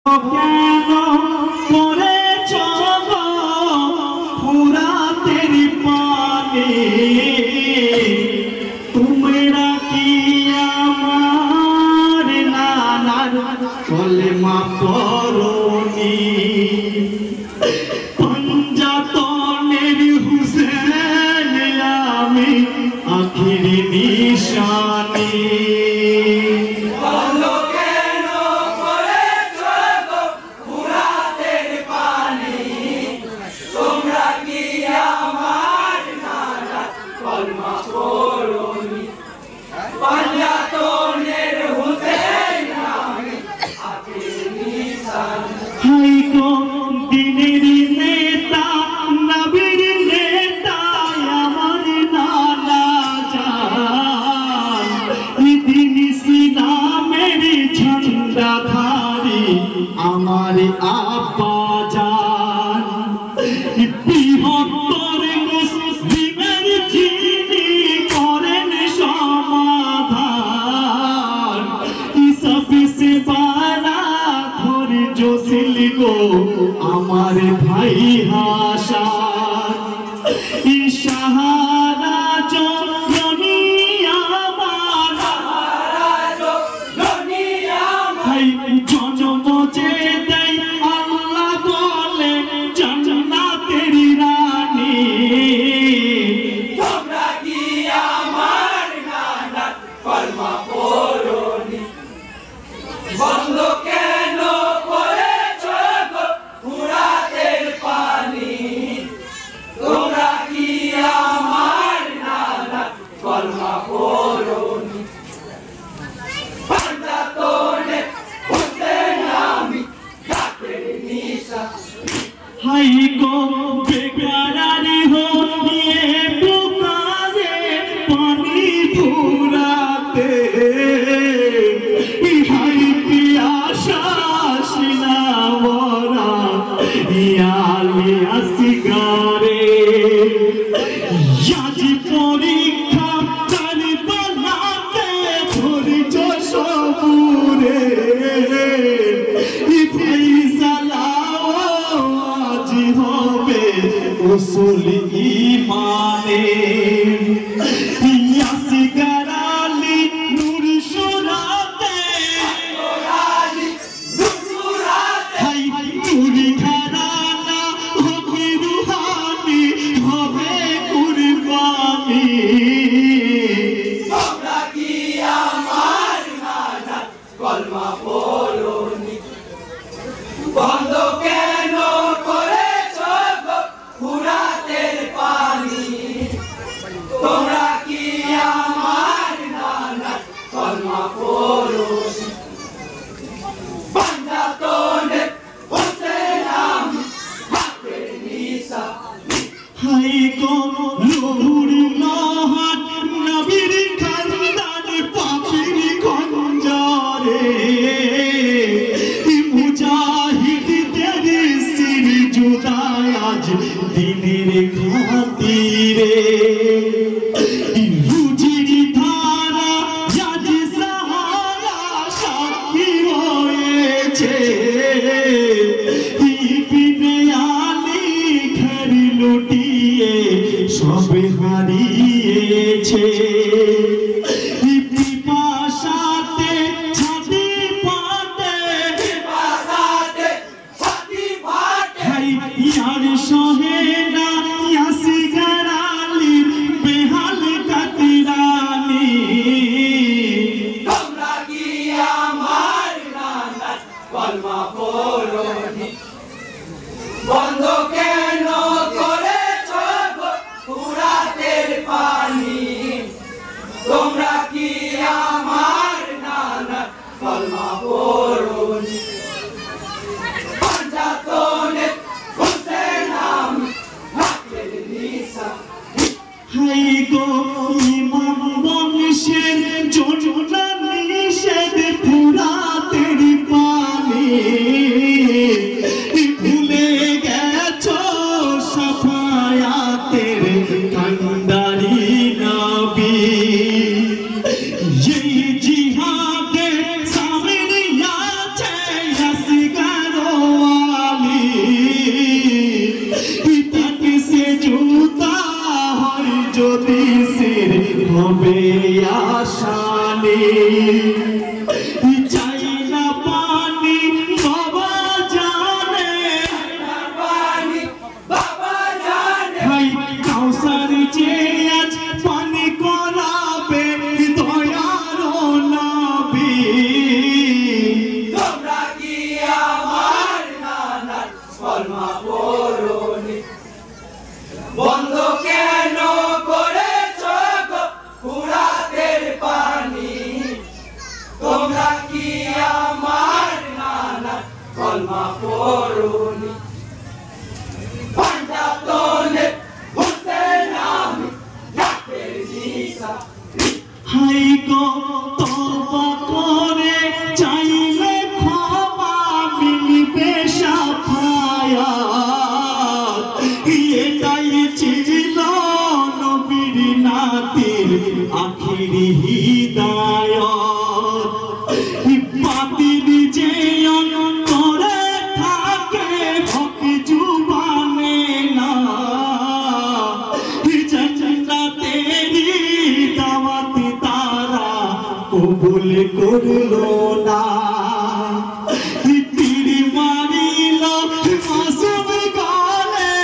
কেন করেছ গো ফুরাতের পানে তোমরা কি আমার নানার কলেমা পড়নি পঞ্জাতনের হুসেন আমি আখির নিশানি দিনের নেতা নবীর নেতা আমার নানা জান দিন ইসলামের ঝন্ডাধারী আমার আব্বা জান বৃহত্তর মুসলিমের যিনি করেন সমাধান সবসে বালা ধৈর্য গো আমার ভাই হাসান ইশাহারা জননী আমার ভাই জন্ম যে দেয় আল্লাহ বলে জান্নাতের রানী তোমরা কি আমার নানা কলমা পড়নি বন্ধ কেন করেছ গো ফুরাতের পানি তোমরা কি আমার নানা কলমা পড়নি পঞ্জাতনে হুসেন আমি আখির নিশানি হাই গো বেকারারি হয়ে পুকারে পানি ফুরাতে হাই পিয়াসা শিনা মরা ইয়ালি আসিগারে ইয়াজি পরীক্ষা জানি বানাতে ধৈর্য সবুরে উসুল ইমানে ইয়াসিগার আলী নূর সুরাতে হাই চুরি ঘরানা হবে রুহানি হবে কুরবানি তোমরা কি আমার নানা কলমা পড়নি বন্ধ কেন করেছ গো ফুরাতের পানি তোমরা কি আমার নানা কলমা পড়নি পঞ্জাতনে হুসেন আমি আখির নিশানি হাই গো নূর লোহান নবীর খানদান পাখির খঞ্জরে মুজাহিদদের সির জুদায় আজ দিনের খাতিরে রুজির ধারা আজ সাহারা সাক্ষী হয়েছে ইবনে আলী ঘর লুটিয়ে সব হারিয়েছে পিপাসাতে ছাতি পাতে বাসাতে ছাতি ফাটে হাই ইয়ার সহে না ইয়াসিগার আলীর বেহাল কাতিরানি তোমরা কি আমার নানা কলমা পড়নি বন্ধ কেন করেছ গো ফুরাতের পানি তোমরা কি আমার নানা কলমা পড়নি পঞ্জাতনে হুসেন আমি আখির নিশানি হাই গো ইমাম বংশের যোজনা নিষেধ ফুরাতের পানি ভুলে গেছো কলমা পড়ুনি পাঞ্জাতনে হোসেন আমি জাকের নিসা হাই গো তওবা করে চাইলে ক্ষমা মিলবে শাফায়াত এটাই ছিল নবীর নাতির আখিরি হিদায়াত বাতিল যে অন্তরে থাকে হক জুবানে না জান্নাতেরি দাওয়াত তারা কবুল করলো না তীর মারিল মাসুম গালে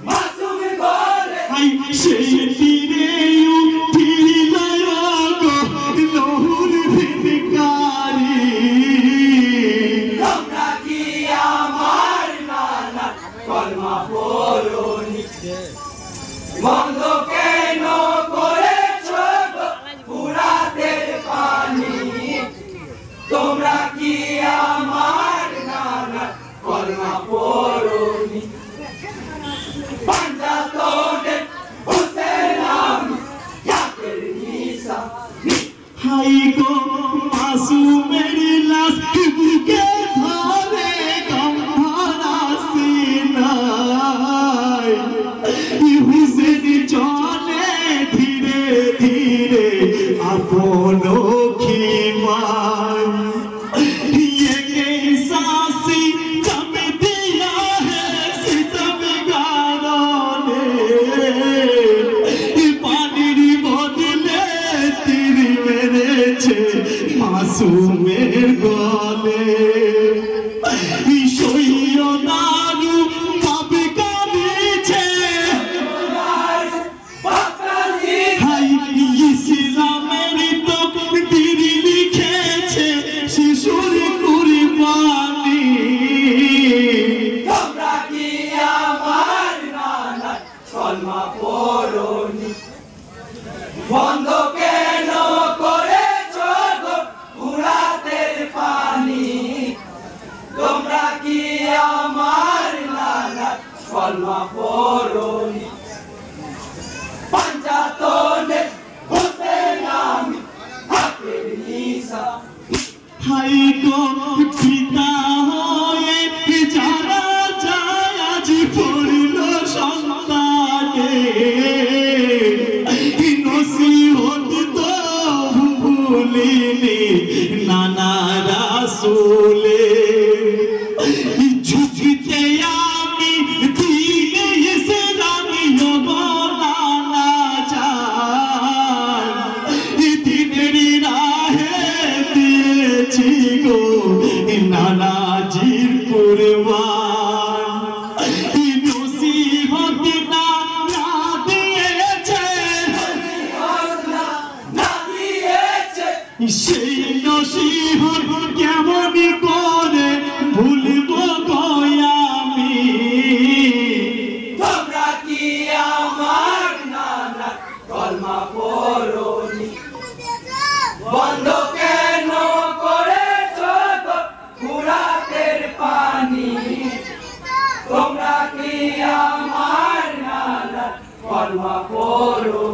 মাসুম গলে হাই সেই তীরে উঠিল গো লহুর ভিনকারি তোমরা কি আমার নানা কলমা পড়ুনি বন্ধ কেন করেছ পুরাতে পানি তোমরা কি আমার নানা কলমা পড়ুনি পাঞ্জাতনে হোসেন আমি জাকের নিসা হাই গো মাসুমের লাশ বুকে ধরে গম্ভীরা সিনায় হুসেন চলে ধীরে ধীরে আপন খিমায় ये कैसासी दम दिया है सितमगारों ने पानीर बदले तीर मेरेছে মাসুমের গলে সৈয়দারু পাবে কাঁদেছে হাই ইসলামের তকদীর লিখেছে শিশুর কুরবানি তোমরা কি আমার নানা কলমা পড়ুনি বন্ধ কেন করেছ পুরাতের পানি তোমরা কি আমার নানা কলমা পড়ুনি পাঞ্জাতনে হোসেন আমি জাকের নিসা হাই গো পিতা হয়ে যারা যায় আজ পড়ল সন্তানে নসিহত তো ভুলিনি নানা রাসূলে ঝুঁকিতে আমি দিনে ইসলামি নানা যায় দিনের রাহে দিয়েছি গো নানাজির কুরবান নসিহত না দিয়েছে না দিয়েছে সেই নসিহত কেমন করে ভুলবো গো আমি তোমরা কি আমার নানা কলমা পড়ুনি বন্ধ কেন করেছ পুরাতের পানি তোমরা কি আমার নানা কলমা পড়ুনি